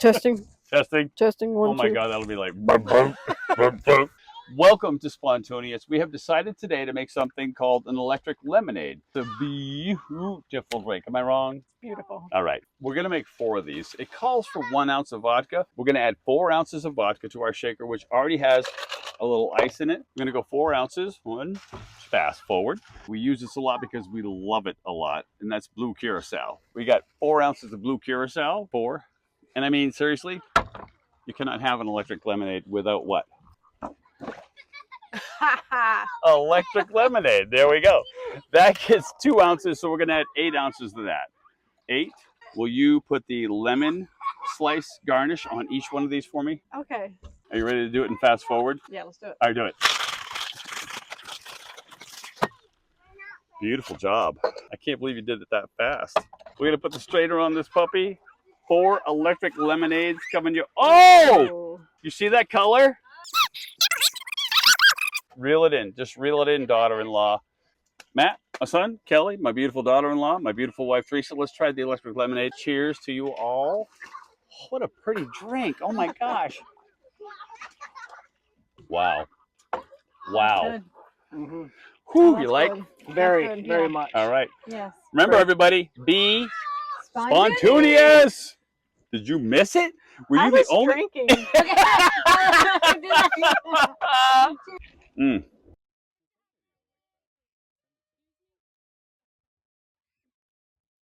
Testing. Testing. Testing. One, Oh my two. God, that'll be like. Bump, bump, bump, bump. Welcome to Spontooneous. We have decided today to make something called an electric lemonade. It's a beautiful drink. Am I wrong? Beautiful. All right. We're going to make 4 of these. It calls for 1 ounce of vodka. We're going to add 4 ounces of vodka to our shaker, which already has a little ice in it. We're going to go 4 ounces. One, fast forward. We use this a lot because we love it a lot, and that's blue curaçao. We got 4 ounces of blue curaçao. 4. And I mean, seriously, you cannot have an electric lemonade without what? Electric lemonade. There we go. That gets 2 ounces, so we're going to add 8 ounces to that. 8. Will you put the lemon slice garnish on each one of these for me? Okay. Are you ready to do it and fast forward? Yeah, let's do it. All right, do it. Beautiful job. I can't believe you did it that fast. We're going to put the strainer on this puppy. 4 electric lemonades coming you. Oh! You see that color? Reel it in. Just reel it in, daughter-in-law. Matt, my son, Kelly, my beautiful daughter-in-law, my beautiful wife, Teresa. Let's try the electric lemonade. Cheers to you all. Oh, what a pretty drink. Oh, my gosh. Wow. Wow. Mm-hmm. Whew, you like? Good. Very, very much. All right. Yes. Remember, everybody, be spontaneous. Did you miss it? Were you the only? drinking.